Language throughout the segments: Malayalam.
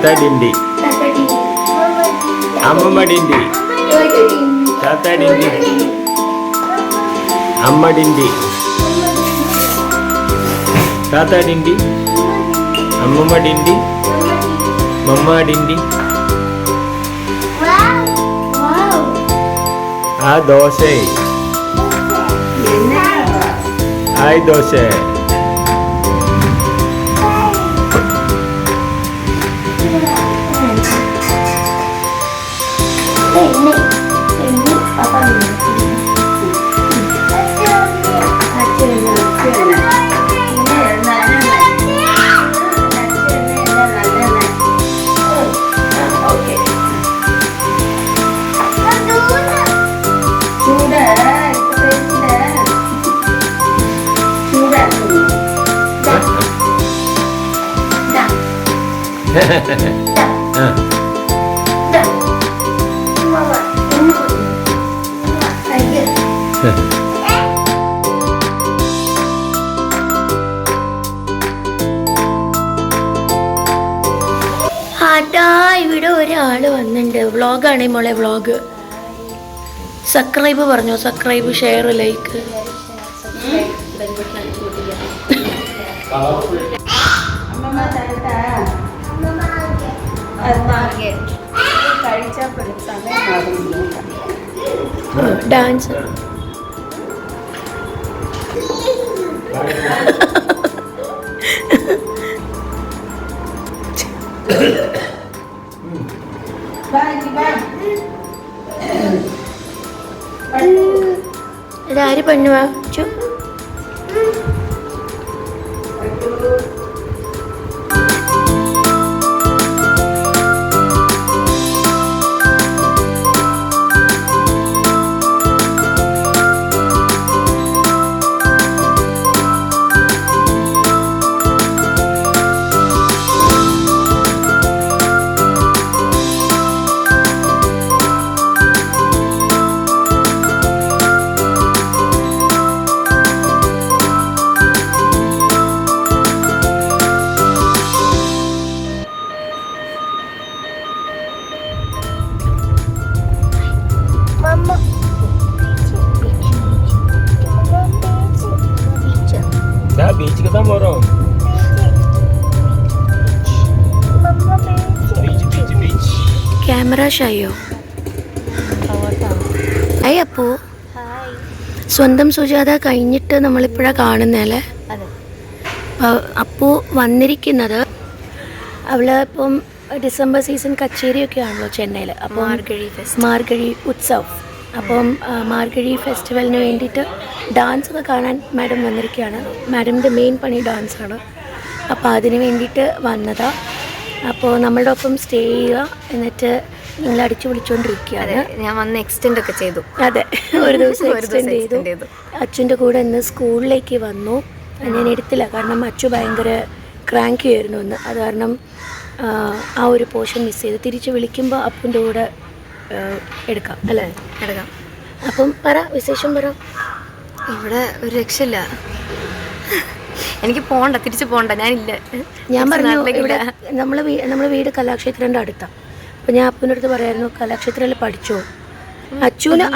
Tata Dindi. Amma Dindi. Tata Dindi. Amma Dindi. Tata Dindi. Amma Dindi. Mama Dindi. Ah, dosa. Hai dosa. ഇവിടെ ഒരാൾ വന്നിട്ടുണ്ട്. വ്ളോഗാണ് മോളെ, വ്ളോഗ്. സബ്സ്ക്രൈബ് പറഞ്ഞോ, സബ്സ്ക്രൈബ്, ഷെയർ, ലൈക്ക്. ഡാൻസ് ഇതാര് പെണ്ണുവാ? Beach kita moro. Beach. Camera ഷായോ? ഹായ് അപ്പു. സ്വന്തം സുജാത കഴിഞ്ഞിട്ട് നമ്മളിപ്പോഴാണ് കാണുന്നല്ലേ. അപ്പു വന്നിരിക്കുന്നത്, അവള് ഇപ്പം ഡിസംബർ സീസൺ കച്ചേരിയൊക്കെ ആണല്ലോ ചെന്നൈയിൽ. അപ്പോൾ മാർഗഴി ഉത്സവ്, അപ്പം മാർഗഴി ഫെസ്റ്റിവലിന് വേണ്ടിയിട്ട് ഡാൻസ് ഒക്കെ കാണാൻ മാഡം വന്നിരിക്കുകയാണ്. മാഡമിൻ്റെ മെയിൻ പണി ഡാൻസാണ്. അപ്പോൾ അതിന് വേണ്ടിയിട്ട് വന്നതാണ്. അപ്പോൾ നമ്മളുടെ ഒപ്പം സ്റ്റേ ചെയ്യുക, എന്നിട്ട് നിങ്ങൾ അടിച്ചു വിളിച്ചുകൊണ്ടിരിക്കുകയാണ്. ഞാൻ വന്ന് എക്സ്റ്റെൻഡ് ഒക്കെ ചെയ്തു. അതെ, ഒരു ദിവസം എക്സ്റ്റെൻഡ് ചെയ്തു. അച്ഛൻ്റെ കൂടെ ഇന്ന് സ്കൂളിലേക്ക് വന്നു. ഞാൻ എടുത്തില്ല, കാരണം അച്ചു ഭയങ്കര ക്രാങ്കി ആയിരുന്നു ഇന്ന്. അത് കാരണം ആ ഒരു പോർഷൻ മിസ് ചെയ്തു. തിരിച്ച് വിളിക്കുമ്പോൾ അപ്പൻ്റെ കൂടെ എടുക്കാം അല്ലേ? എടുക്കാം. അപ്പം പറ, വിശേഷം പറ. ഇവിടെ ഒരു രക്ഷയില്ല, എനിക്ക് പോകണ്ട, തിരിച്ച് പോകണ്ട, ഞാനില്ല. ഞാൻ പറഞ്ഞു ഇവിടെ നമ്മളെ വീട് കലാക്ഷേത്രൻ്റെ അടുത്താണ്. അപ്പോൾ ഞാൻ അപ്പൻ്റെ അടുത്ത് പറയായിരുന്നു കലാക്ഷേത്രയിൽ പഠിച്ചോ.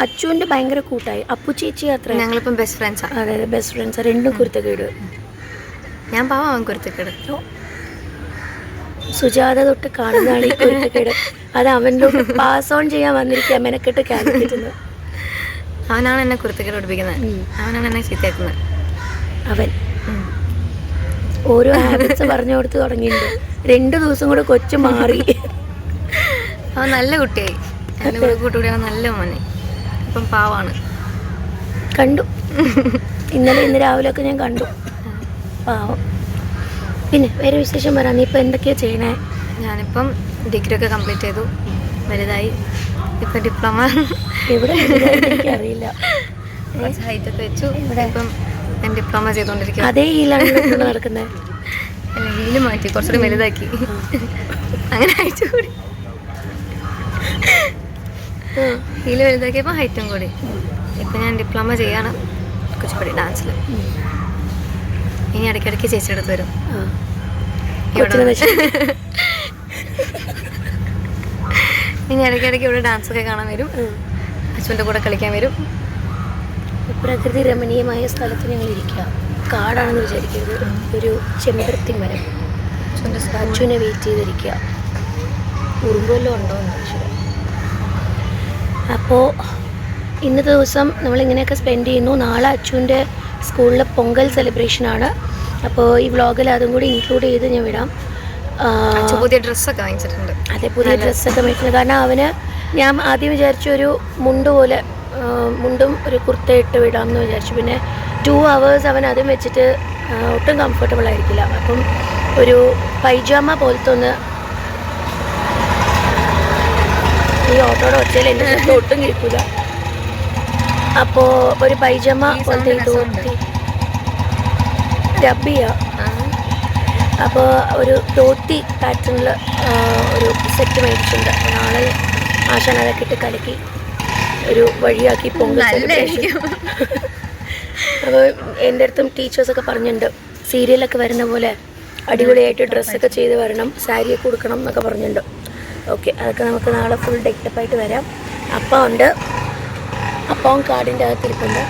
അച്ചുവിൻ്റെ ഭയങ്കര കൂട്ടായി. അപ്പു ചേച്ചി അത്ര ഞങ്ങളിപ്പം ബെസ്റ്റ് ഫ്രണ്ട്സാണ്. അതെ, ബെസ്റ്റ് ഫ്രണ്ട്സാണ്. രണ്ടും കുരുത്തക്കേട്. ഞാൻ പാവം കുരുത്തക്കേട്. സുജാത തൊട്ട് കാണുന്നതാണ് ഈ കുരുത്തക്കേട്. അത് അവൻ്റെ പാസ് ഓൺ ചെയ്യാൻ വന്നിരിക്കുക, മെനക്കെട്ട് കാലിക്കുന്നത്. അവനാണ് എന്നെ കുരുത്തക്കേട് പഠിപ്പിക്കുന്നത്, അവനാണ് എന്നെ ചീത്തയാക്കുന്നത്. അവൻ ഓരോ ഹാബിറ്റ്സ് പറഞ്ഞു കൊടുത്ത് തുടങ്ങിയിട്ടുണ്ട്. 2 ദിവസം കൂടെ കൊച്ചു മാറി. അവൻ നല്ല കുട്ടിയായി, എൻ്റെ കൂടെ കൂട്ടുകൂടി അവൻ നല്ല മോനെ. ഇപ്പം പാവാണ്. കണ്ടു ഇന്ന് രാവിലെ ഒക്കെ ഞാൻ കണ്ടു. പാവം. പിന്നെ വേറെ വിശേഷം പറയാം. നീ ഇപ്പം എന്തൊക്കെയാണ് ചെയ്യണേ? ഞാനിപ്പം ഡിഗ്രി ഒക്കെ കംപ്ലീറ്റ് ചെയ്തു, വലുതായി. ഇപ്പം ഡിപ്ലോമ എവിടെ അറിയില്ല, ഹൈറ്റ് ഒക്കെ വെച്ചു. ഇപ്പം ഞാൻ ഡിപ്ലോമ ചെയ്തുകൊണ്ടിരിക്കുക. അതേ ഹീലാണ് നടക്കുന്നത്. അല്ല, ഹീല് മാറ്റി കുറച്ചുകൂടി വലുതാക്കി, അങ്ങനെ ഹൈറ്റ് കൂടി. ഹീല് വലുതാക്കിയപ്പോൾ ഹൈറ്റും കൂടി. ഇപ്പം ഞാൻ ഡിപ്ലോമ ചെയ്യാണ് കുച്ചിപ്പുടി ഡാൻസിൽ. ഇനി ഇടയ്ക്കിടയ്ക്ക് ചേച്ചിയുടെ അടുത്ത് വരും. ഇനി ഇടയ്ക്കിടയ്ക്ക് ഇവിടെ ഡാൻസ് ഒക്കെ കാണാൻ വരും, അച്ഛൻ്റെ കൂടെ കളിക്കാൻ വരും. പ്രകൃതി രമണീയമായ സ്ഥലത്ത് ഞങ്ങൾ ഇരിക്കുക. കാടാണെന്ന് വിചാരിക്കരുത്, ഒരു ചെമ്പരത്തി മരം. അച്ഛനെ വെയിറ്റ് ചെയ്തിരിക്കുക, ഉറുമ്പെല്ലാം ഉണ്ടോ എന്ന് ചോദിച്ചത്. അപ്പോൾ ഇന്നത്തെ ദിവസം നമ്മളിങ്ങനെയൊക്കെ സ്പെൻഡ് ചെയ്യുന്നു. നാളെ അച്ഛൻ്റെ സ്കൂളിലെ പൊങ്കൽ സെലിബ്രേഷനാണ്. അപ്പോൾ ഈ വ്ളോഗിൽ അതും കൂടി ഇൻക്ലൂഡ് ചെയ്ത് ഞാൻ വിടാം. പുതിയ ഡ്രസ്സൊക്കെ വാങ്ങിച്ചിട്ടുണ്ട്. അതെ, പുതിയ ഡ്രസ്സൊക്കെ മേടിച്ചത്. കാരണം അവന് ഞാൻ ആദ്യം വിചാരിച്ചൊരു മുണ്ട് പോലെ, മുണ്ടും ഒരു കുർത്ത ഇട്ട് വിടാമെന്ന് വിചാരിച്ചു. പിന്നെ 2 hours അവൻ അതും വെച്ചിട്ട് ഒട്ടും കംഫർട്ടബിൾ ആയിരിക്കില്ല. അപ്പം ഒരു പൈജാമ പോലത്തെ ഒന്ന്, ഈ ഓട്ടോയുടെ ഒച്ചയിൽ എൻ്റെ ശബ്ദം ഒട്ടും കേൾക്കില്ല. അപ്പോൾ ഒരു പൈജാമ പോലത്തെ ധോത്തി റബ്ബിയ, അപ്പോൾ ഒരു ധോത്തി പാറ്റേണിൽ ഒരു സെറ്റ് മേടിച്ചിട്ടുണ്ട്. അപ്പോൾ നാളെ ആശാൻ അതൊക്കെ ഇട്ട് കലക്കി ഒരു വഴിയാക്കി പൊങ്കൽ സെലിബ്രേഷൻ. അപ്പോൾ എൻ്റെ അടുത്തും ടീച്ചേഴ്സൊക്കെ പറഞ്ഞിട്ടുണ്ട്, സീരിയലൊക്കെ വരുന്ന പോലെ അടിപൊളിയായിട്ട് ഡ്രസ്സൊക്കെ ചെയ്ത് വരണം, സാരിയൊക്കെ കൊടുക്കണം എന്നൊക്കെ പറഞ്ഞിട്ടുണ്ട്. ഓക്കെ, അതൊക്കെ നമുക്ക് നാളെ ഫുൾ ഡെക്കപ്പായിട്ട് വരാം. അപ്പം ഉണ്ട്, അപ്പം കാടിൻ്റെ അകത്തിരിപ്പുണ്ട്.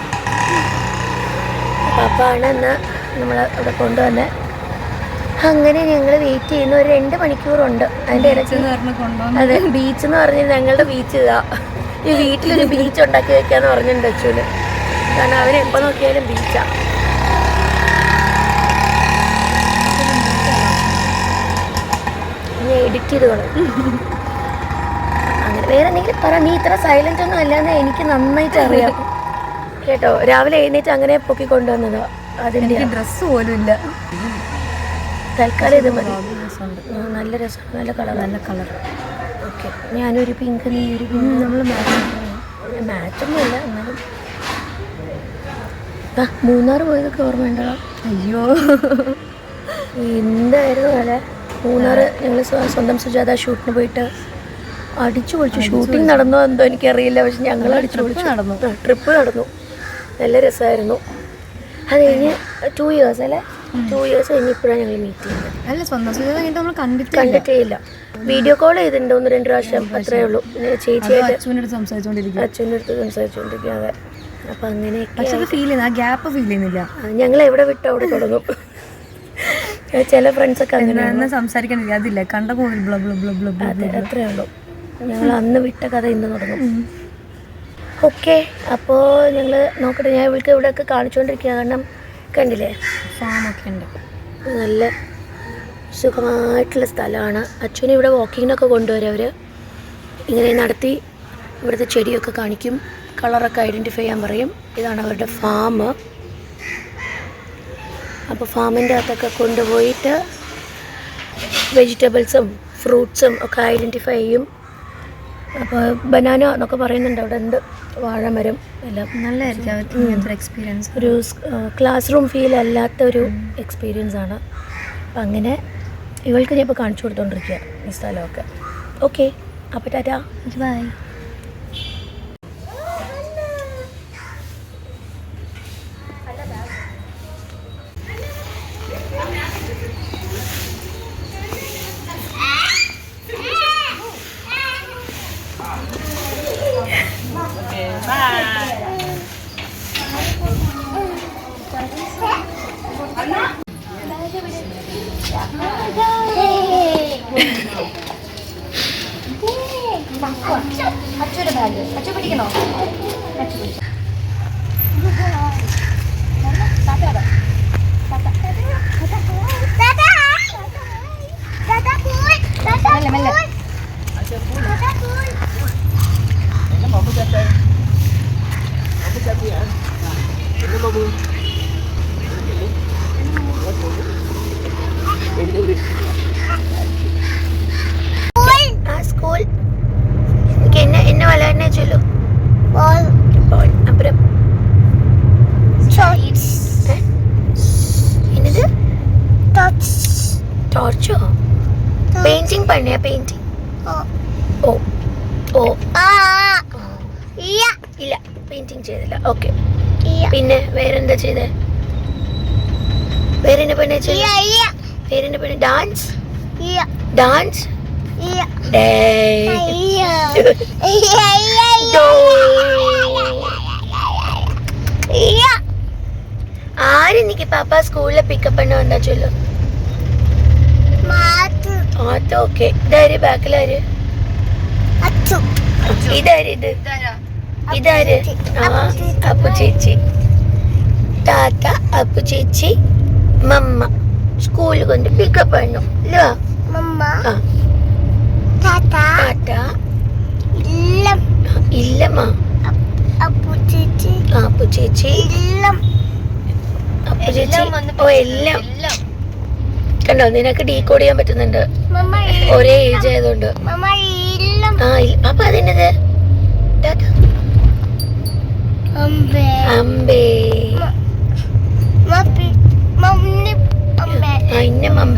അപ്പം അപ്പാണ് ഇന്ന് നമ്മൾ ഇവിടെ കൊണ്ടുവന്ന്. അങ്ങനെ ഞങ്ങൾ വെയിറ്റ് ചെയ്യുന്ന ഒരു 2 മണിക്കൂറുണ്ട്. അതിൻ്റെ ഇടയ്ക്ക് അതെ, ബീച്ച് എന്ന് പറഞ്ഞാൽ ഞങ്ങളുടെ ബീച്ച് ഇതാ. ഈ വീട്ടിലൊരു ബീച്ച് ഉണ്ടാക്കി വെക്കാന്ന് പറഞ്ഞിട്ടുണ്ട് അച്ഛന്. കാരണം അവന് എപ്പോൾ നോക്കിയാലും ബീച്ചാണ്. എഡിറ്റ് ചെയ്ത് കളയും. അങ്ങനെ വേറെ എന്തെങ്കിലും പറ. നീ ഇത്ര സൈലന്റ് ഒന്നും അല്ലാന്ന് എനിക്ക് നന്നായിട്ട് അറിയാം കേട്ടോ. രാവിലെ എഴുന്നേറ്റ് അങ്ങനെ പൊക്കി കൊണ്ടുവന്നതോ. അതിൻ്റെ ഡ്രസ്സ് പോലും ഇല്ല. തൽക്കാലം ഇത് മതി. നല്ല രസം, നല്ല കളർ. ഓക്കെ, ഞാനൊരു പിങ്ക്, നീ ഒരു പിങ്ക്. നമ്മൾ മാച്ചൊന്നും ഇല്ല എന്നാലും. മൂന്നാർ പോയതൊക്കെ ഓർമ്മയുണ്ടോ? അയ്യോ, എന്തായിരുന്നു അല്ലേ മൂന്നാർ. ഞങ്ങൾ സ്വന്തം സുജാത ഷൂട്ടിന് പോയിട്ട് അടിച്ചു പൊളിച്ചു. ഷൂട്ടിംഗ് നടന്നോ എന്തോ എനിക്കറിയില്ല, പക്ഷെ ഞങ്ങൾ അടിച്ചു പൊളിച്ചു നടന്നു. ട്രിപ്പ് നടന്നു, നല്ല രസമായിരുന്നു. അത് കഴിഞ്ഞ് 2 years അല്ലേ, 2 years കഴിഞ്ഞ് ഇപ്പോഴാണ് ഞങ്ങൾ മീറ്റ് ചെയ്യുന്നത്. അല്ല, സ്വന്തം സുജാത കഴിഞ്ഞിട്ട് നമ്മൾ കണ്ടിട്ടേ ഇല്ല. വീഡിയോ കോൾ ചെയ്തിട്ടുണ്ട് 1-2 പ്രാവശ്യം, അത്രേ ഉള്ളൂ. ചേച്ചിയായിട്ട് അച്ഛൻ്റെ അടുത്ത് സംസാരിച്ചുകൊണ്ടിരിക്കുക. അതെ, അപ്പം അങ്ങനെയൊക്കെ ഫീൽ ചെയ്യുന്ന ആ ഗ്യാപ്പ് ഫീൽ ചെയ്യുന്നില്ല. ഞങ്ങൾ എവിടെ വിട്ടോ അവിടെ തുടങ്ങും. ചില ഫ്രണ്ട്സൊക്കെ അങ്ങനെ സംസാരിക്കണില്ല, അതില്ല കണ്ട പോലെ. അതെ, അത്രേ ഉള്ളൂ. ഞങ്ങൾ അന്ന് വിട്ട കഥ ഇന്ന് തുടങ്ങും. ഓക്കെ, അപ്പോൾ ഞങ്ങൾ നോക്കട്ടെ. ഞാൻ ഇവൾക്ക് ഇവിടെയൊക്കെ കാണിച്ചുകൊണ്ടിരിക്കുക. കാരണം കണ്ടില്ലേ, ഫാമൊക്കെ ഉണ്ട്, നല്ല സുഖമായിട്ടുള്ള സ്ഥലമാണ്. അച്ഛനെ ഇവിടെ വാക്കിങ്ങിനൊക്കെ കൊണ്ടുവരും അവർ. ഇങ്ങനെ നടത്തി ഇവിടുത്തെ ചെടിയൊക്കെ കാണിക്കും, കളറൊക്കെ ഐഡൻറ്റിഫൈ ചെയ്യാൻ പറയും. ഇതാണ് അവരുടെ ഫാം. അപ്പോൾ ഫാമിൻ്റെ അകത്തൊക്കെ കൊണ്ടുപോയിട്ട് വെജിറ്റബിൾസും ഫ്രൂട്ട്സും ഒക്കെ ഐഡൻറ്റിഫൈ ചെയ്യും. അപ്പോൾ ബനാന എന്നൊക്കെ പറയുന്നുണ്ട് അവിടെ ഉണ്ട്, വാഴമരം എല്ലാം. നല്ലതായിരിക്കും എക്സ്പീരിയൻസ്. ഒരു ക്ലാസ് റൂം ഫീൽ അല്ലാത്തൊരു എക്സ്പീരിയൻസ് ആണ്. അപ്പം അങ്ങനെ ഇവൾക്ക് ഞാൻ ഇപ്പോൾ കാണിച്ചു കൊടുത്തോണ്ടിരിക്കുക ഈ സ്ഥലമൊക്കെ. ഓക്കെ, അപ്പോൾ ടാറ്റാ, ബൈ. അച്ഛൻ്റെ ബാഗ് അച്ഛൻ പിടിക്കണോ? സ്കൂൾ എന്നെ വളരണേ ചൊല്ലു. അപ്പുറം என்னது ടോർച്ചോ? പെയിന്റിംഗ് പണിയാ? പെയിന്റിംഗ് ഓ ഓ ഇല്ല, പെയിന്റിംഗ് ചെയ്തില്ല. ഓക്കെ, പിന്നെ വേറെന്താ ചെയ്തേ? വേറെന്നെ പണി ചെയ്ത? വേറെന്നെ പണി? ഡാൻസ്? ഡാൻസ് ആര് இன்னைக்கு பாப்பா ஸ்கூல்ல பிக்கப் பண்ண வந்தா சொல்லு. ആട്ടോ ഓക്കെ. ഇതാര് ബാക്കിലാര്? ഇതാര്? ഇതാര്? അപ്പു ചേച്ചി, താത്ത, അപ്പു ചേച്ചി, മമ്മ സ്കൂളിൽ കൊണ്ട് പിക്കപ്പ് ചെയ്യണം അല്ലേ? താത്ത ഇല്ലമ്മ. അപ്പു ചേച്ചി അപ്പു ചേച്ചി ഓ എല്ലാം കണ്ടോ? നിനക്ക് ഡീകോഡ് ചെയ്യാൻ പറ്റുന്നുണ്ട് ഒരേ ഏജ് ആയതുകൊണ്ട്. അപ്പൊ അതിനത് അമ്പേ ഇന്ന മമ്മ.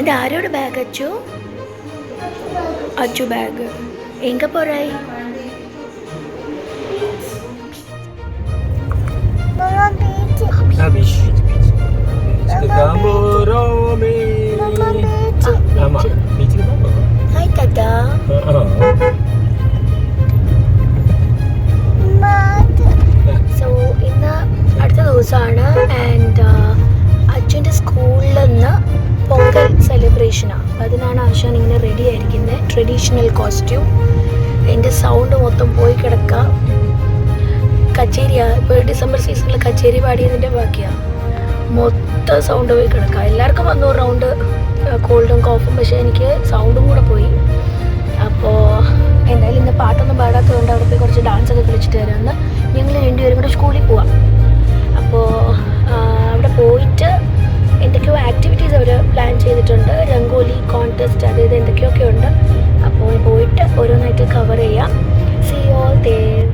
இது யாரோட பேக் அச்சு? அச்சு பேக் எங்க போறாய்? ഹായ് താത്താ. സോ ഇന്ന് അടുത്ത ദിവസമാണ് ആൻഡ് അച്ഛൻ്റെ സ്കൂളിൽ നിന്ന് പൊങ്കൽ സെലിബ്രേഷനാണ്. അതിനാണ് ആശാൻ ഇങ്ങനെ റെഡി ആയിരിക്കുന്നത്. Traditional costume. എൻ്റെ സൗണ്ട് മൊത്തം പോയി കിടക്കുക. കച്ചേരിയാണ് ഇപ്പോൾ ഡിസംബർ സീസണിൽ കച്ചേരി പാടിയതിൻ്റെ ബാക്കിയാണ്. മൊത്തം സൗണ്ട് പോയി കിടക്കുക. എല്ലാവർക്കും വന്നു റൗണ്ട് കോൾഡും കോഫും, പക്ഷേ എനിക്ക് സൗണ്ടും കൂടെ പോയി. അപ്പോൾ എന്തായാലും ഇന്ന് പാട്ടൊന്നും പാടാത്തതുകൊണ്ട് അവിടെ പോയി കുറച്ച് ഡാൻസൊക്കെ കളിച്ചിട്ട് വരാമെന്ന് ഞങ്ങൾ രണ്ടുപേരും കൂടെ സ്കൂളിൽ പോവാം. അപ്പോൾ അവിടെ പോയിട്ട് എന്തൊക്കെയോ ആക്ടിവിറ്റീസ് അവർ പ്ലാൻ ചെയ്തിട്ടുണ്ട്. രംഗോലി കോൺടെസ്റ്റ് അത് ഇത് എന്തൊക്കെയൊക്കെ ഉണ്ട്. അപ്പോൾ പോയിട്ട് ഓരോന്നായിട്ട് കവർ ചെയ്യാം. See you all there.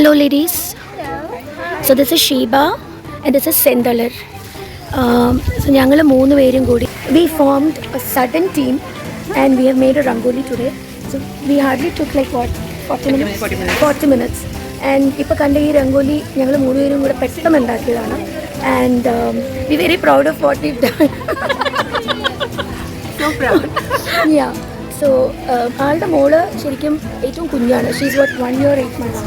Hello ladies. So this is Sheba and this is Sendalar. So ഞങ്ങൾ മൂന്ന് പേരും കൂടി we formed a sudden team and we have made a rangoli today. So we hardly took like what 40 minutes. And ഇപ്പോൾ കണ്ട ഈ രംഗോലി ഞങ്ങൾ മൂന്ന് പേരും കൂടെ പെട്ടെന്ന് ഉണ്ടാക്കിയതാണ്. And we very proud of what we've done. So proud. Yeah. So ആളുടെ മോള് ശരിക്കും ഏറ്റവും കുഞ്ഞാണ്. She's what 1 year 8 months.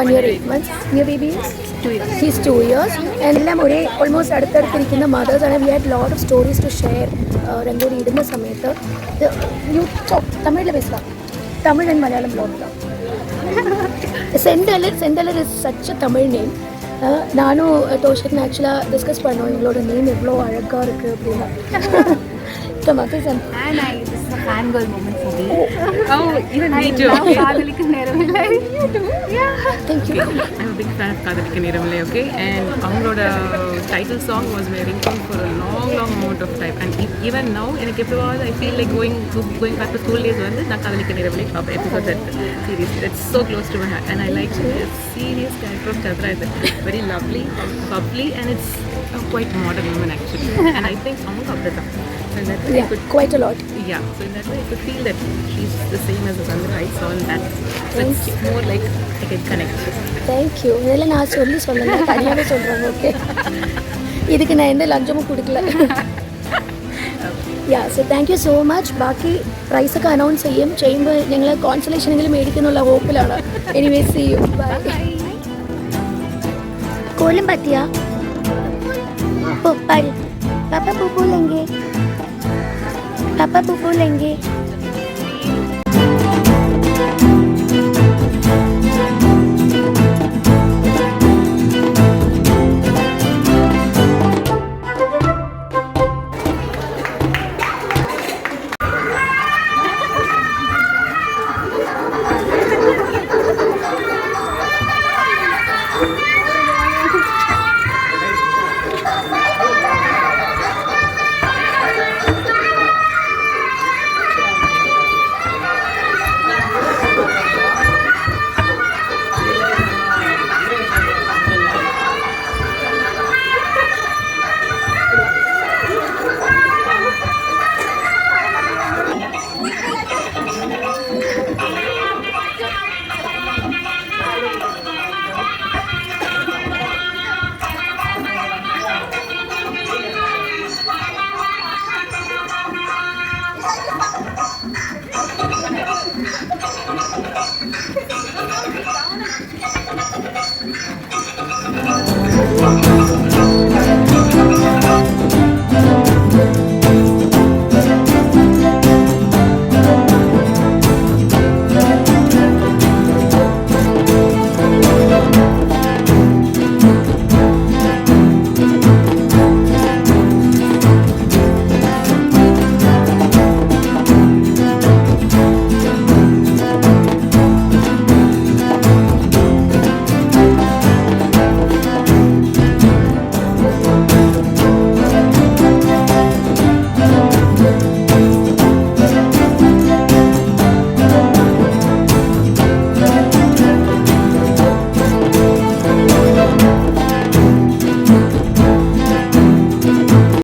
1 year 8 months. Your baby is 2 years. He's 2 years. And എല്ലാം ഒരേ ഓൾമോസ്റ്റ് അടുത്തടുത്തിരിക്കുന്ന മദേഴ്സാണ്. We had lot of stories to share. Rangoli ഇടുന്ന സമയത്ത് തമിഴിൽ പേസலாம். തമിഴ് ആൻഡ് മലയാളം ബ്ലോഗ് தான். Senthalar is such a Tamil name. நானும் தோஷன் ஆக்சுவலாக டிஸ்கஸ் பண்ணோம் இவங்களோட நேம் எவ்வளோ அழகாக இருக்குது அப்படின்னு. Come on, say something. And this is a fangirl moment for me. Oh, even me too. Okay. Kadhalikku Neramillai. You too. Yeah. Thank you. I'm a big fan of Kadhalikku Neramillai, okay? And avangaloda title song was my ringtone for a long amount of time. And even now, எனக்கு எப்பவாவது I feel like going back to school days வந்து நான் Kadhalikku Neramillai பார்ப்பேன் episode that series. It's so close to my heart. And I like the serious character of Chadra. It's very lovely, bubbly, and it's a quite modern woman actually. And I think அவங்க அப்படிதான். So in that way, I Yeah, could, quite a lot. yeah. So in that way, I could feel that she's the same as the Sandra I saw in that. So it's more like I can connect. Thank you. இதெல்லாம் நான் சொல்லலை தனியாகவே சொல்கிறேன். ஓகே, இதுக்கு நான் எந்த ലഞ്ചமுം കൊടുക്കില്ല. Yeah, so thank you so much. ബാക്കി പ്രൈസൊക്കെ അനൗൺസ് ചെയ്യുമ്പോൾ ഞങ്ങൾ കോൺസലേഷനെങ്കിലും മേടിക്കുന്നുള്ള ഹോപ്പിലാണ്. Anyway see you. ബൈ. കോലം പറ്റിയാ पापा पुप्पू लेंगे.